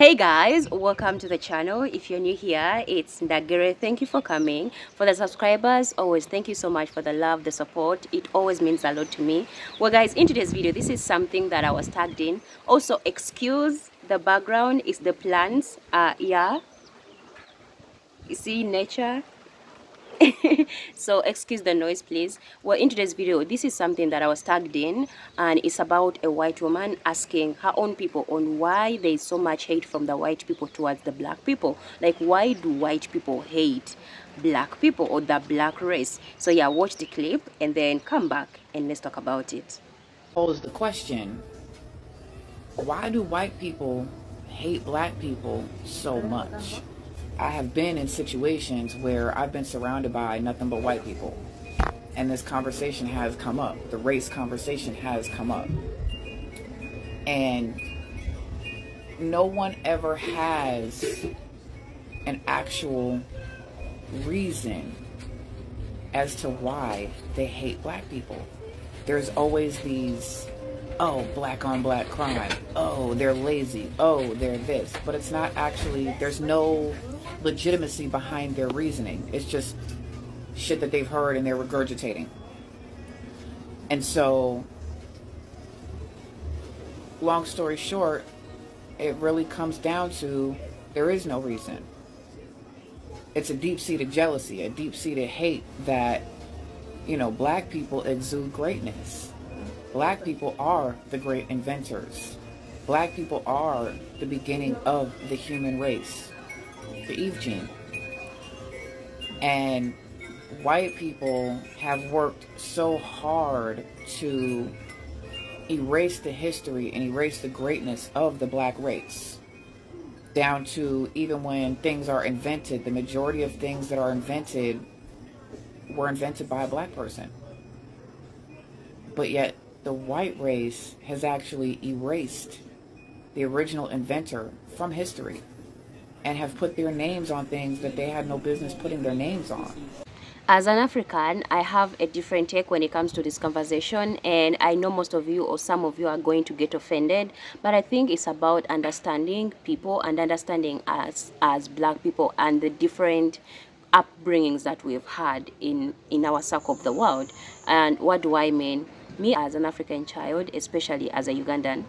Hey guys, welcome to the channel. If you're new here, it's 𝗙𝗶𝗀𝗀𝗃. Thank you for coming. For the subscribers, always thank you so much for the love, the support. It always means a lot to me. Well guys, in today's video, this is something that I was tagged in. Also, excuse the background, it's the plants. Yeah, you see nature. So excuse the noise please. Well, in today's video, this is something that I was tagged in, and it's about a white woman asking her own people on why there is so much hate from the white people towards the black people. Like, why do white people hate black people or the black race? So yeah, watch the clip and then come back and let's talk about it. Pose the question, why do white people hate black people so much? I have been in situations where I've been surrounded by nothing but white people, and this conversation has come up. The race conversation has come up. And no one ever has an actual reason as to why they hate black people. There's always these, oh, black on black crime, oh, they're lazy, oh, they're this. But it's not actually, there's no legitimacy behind their reasoning. It's just shit that they've heard and they're regurgitating. And so, long story short, it really comes down to there is no reason. It's a deep-seated jealousy, a deep-seated hate that, black people exude greatness. Black people are the great inventors. Black people are the beginning of the human race, the Eve gene. And white people have worked so hard to erase the history and erase the greatness of the black race, down to even when things are invented, the majority of things that are invented were invented by a black person. But yet the white race has actually erased the original inventor from history and have put their names on things that they had no business putting their names on. As an African, I have a different take when it comes to this conversation, and I know most of you or some of you are going to get offended, but I think it's about understanding people and understanding us as black people and the different upbringings that we've had in our circle of the world. And what do I mean? Me as an African child, especially as a Ugandan,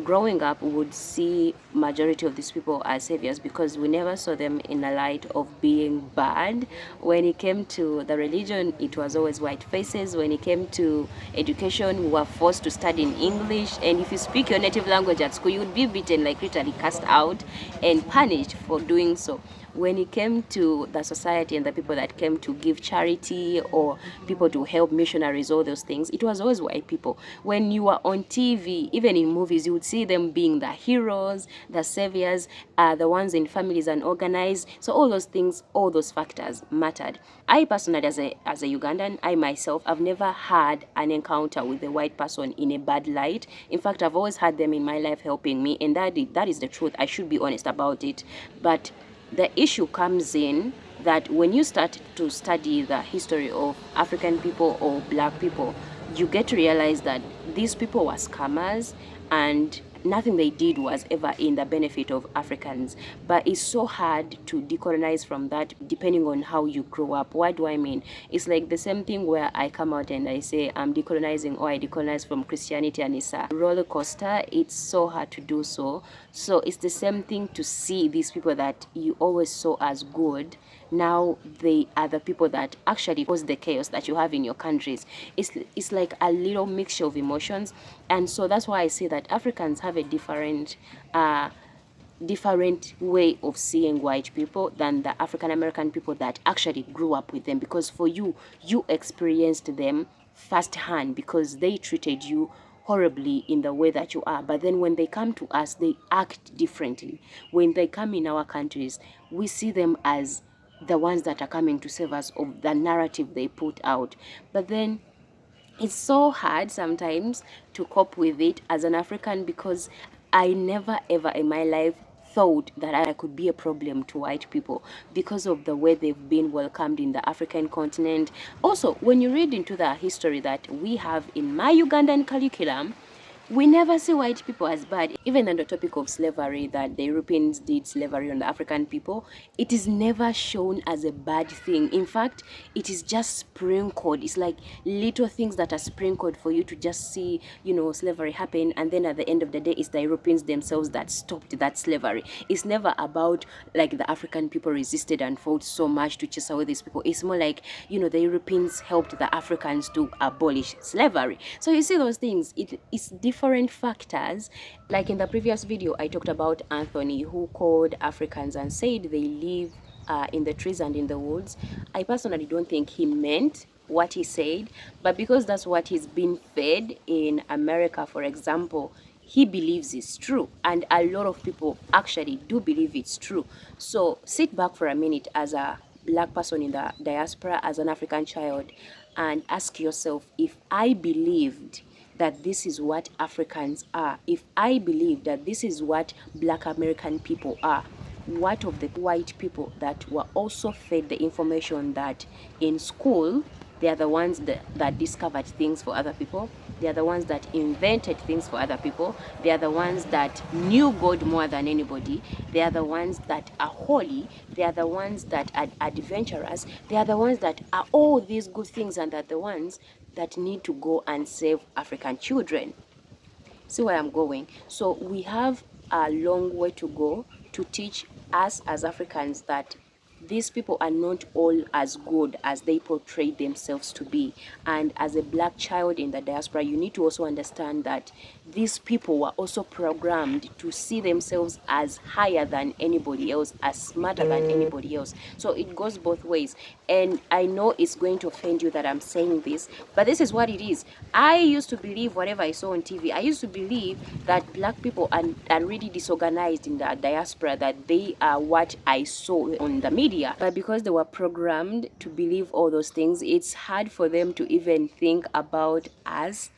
growing up, would see majority of these people as saviors because we never saw them in a light of being bad. When it came to the religion, it was always white faces. When it came to education, we were forced to study in English, and if you speak your native language at school, you would be beaten, like literally cast out and punished for doing so. When it came to the society and the people that came to give charity or people to help missionaries, all those things, it was always white people. When you were on TV, even in movies, you would see them being the heroes, the saviors, the ones in families and organized. So all those things, all those factors mattered. I personally, as a Ugandan, I myself, I've never had an encounter with a white person in a bad light. In fact, I've always had them in my life helping me, and that is the truth. I should be honest about it. But the issue comes in that when you start to study the history of African people or black people, you get to realize that these people were scammers and nothing they did was ever in the benefit of Africans. But it's so hard to decolonize from that depending on how you grow up. What do I mean? It's like the same thing where I come out and I say I'm decolonizing, or I decolonize from Christianity, and it's a roller coaster. It's so hard to do so. So it's the same thing to see these people that you always saw as good. Now they are the people that actually cause the chaos that you have in your countries. It's like a little mixture of emotions. And so that's why I say that Africans have a different way of seeing white people than the African American people that actually grew up with them, because for you experienced them firsthand because they treated you horribly in the way that you are. But then when they come to us, they act differently. When they come in our countries, we see them as the ones that are coming to save us of the narrative they put out. But then it's so hard sometimes to cope with it as an African, because I never ever in my life thought that I could be a problem to white people because of the way they've been welcomed in the African continent. Also, when you read into the history that we have in my Ugandan curriculum, We never see white people as bad. Even on the topic of slavery, that the Europeans did slavery on the African people, it is never shown as a bad thing. In fact, it is just sprinkled. It's like little things that are sprinkled for you to just see, you know, slavery happen, and then at the end of the day, it's the Europeans themselves that stopped that slavery. It's never about like the African people resisted and fought so much to chase away these people. It's more like, you know, the Europeans helped the Africans to abolish slavery. So you see those things, it's different factors. Like in the previous video, I talked about Anthony, who called Africans and said they live in the trees and in the woods. I personally don't think he meant what he said, but because that's what he's been fed in America, for example, he believes it's true, and a lot of people actually do believe it's true. So sit back for a minute as a black person in the diaspora, as an African child, and ask yourself, if I believed that this is what Africans are, if I believe that this is what black American people are, what of the white people that were also fed the information that in school they are the ones that discovered things for other people, they are the ones that invented things for other people, they are the ones that knew God more than anybody, they are the ones that are holy, they are the ones that are adventurous, they are the ones that are all these good things, and are the ones that need to go and save African children. See where I'm going? So we have a long way to go to teach us as Africans that these people are not all as good as they portray themselves to be. And as a black child in the diaspora, you need to also understand that these people were also programmed to see themselves as higher than anybody else, as smarter than anybody else. So it goes both ways. And I know it's going to offend you that I'm saying this, but this is what it is. I used to believe whatever I saw on TV. I used to believe that black people are really disorganized in the diaspora, that they are what I saw on the media. But because they were programmed to believe all those things, it's hard for them to even think about us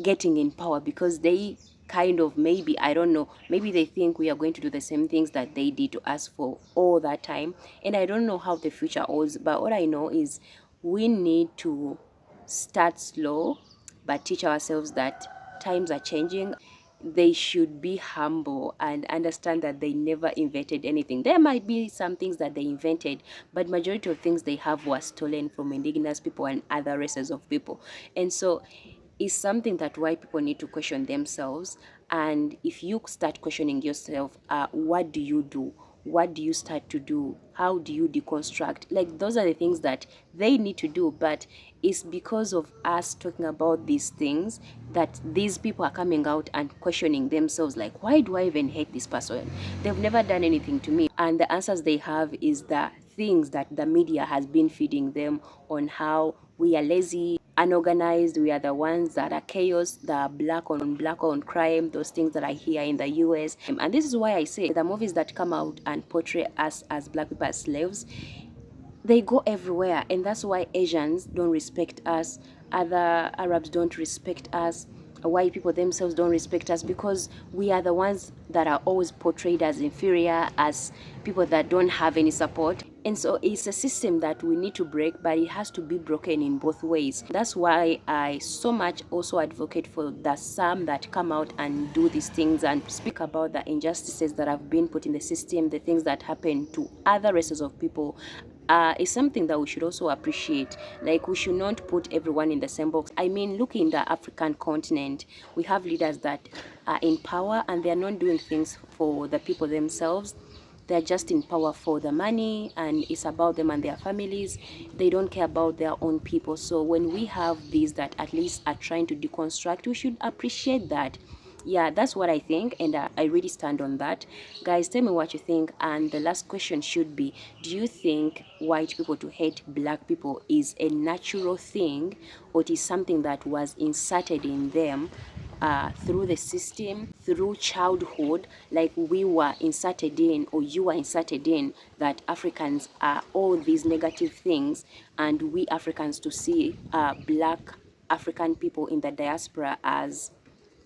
getting in power, because they kind of, maybe, I don't know, maybe they think we are going to do the same things that they did to us for all that time. And I don't know how the future holds, but all I know is we need to start slow but teach ourselves that times are changing. They should be humble and understand that they never invented anything. There might be some things that they invented, but majority of things they have was stolen from indigenous people and other races of people. And so it's something that white people need to question themselves. And if you start questioning yourself, what do you do? What do you start to do? How do you deconstruct? Like, those are the things that they need to do. But it's because of us talking about these things that these people are coming out and questioning themselves, like, why do I even hate this person? They've never done anything to me. And the answers they have is the things that the media has been feeding them on how we are lazy, unorganized, we are the ones that are chaos, the black on crime, those things that I hear in the US. And this is why I say the movies that come out and portray us as black people as slaves, they go everywhere. And that's why Asians don't respect us, other Arabs don't respect us, white people themselves don't respect us, because we are the ones that are always portrayed as inferior, as people that don't have any support. And so it's a system that we need to break, but it has to be broken in both ways. That's why I so much also advocate for the some that come out and do these things and speak about the injustices that have been put in the system, the things that happen to other races of people. Is something that we should also appreciate. Like, we should not put everyone in the same box. I mean, look in the African continent, we have leaders that are in power and they are not doing things for the people themselves. They're just in power for the money, and it's about them and their families. They don't care about their own people. So when we have these that at least are trying to deconstruct, we should appreciate that. Yeah, that's what I think, and I really stand on that. Guys, tell me what you think. And the last question should be, do you think white people to hate black people is a natural thing, or it is something that was inserted in them through the system, through childhood, like we were inserted in, or you were inserted in, that Africans are all these negative things, and we Africans to see black African people in the diaspora as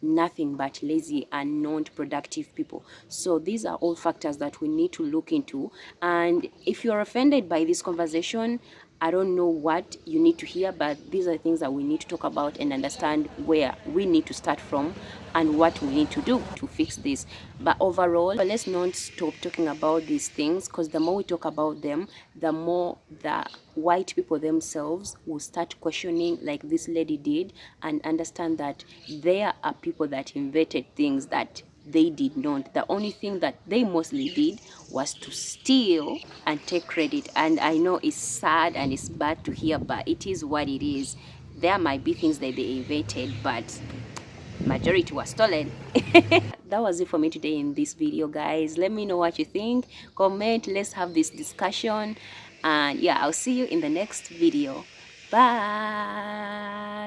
nothing but lazy and non-productive people. So these are all factors that we need to look into. And if you're offended by this conversation, I don't know what you need to hear, but these are things that we need to talk about and understand where we need to start from and what we need to do to fix this. But overall, let's not stop talking about these things, because the more we talk about them, the more the white people themselves will start questioning, like this lady did, and understand that there are people that invented things that they did not. The only thing that they mostly did was to steal and take credit. And I know it's sad and it's bad to hear, but it is what it is. There might be things that they invented, but majority was stolen. That was it for me today in this video, guys. Let me know what you think. Comment, let's have this discussion, and yeah, I'll see you in the next video. Bye.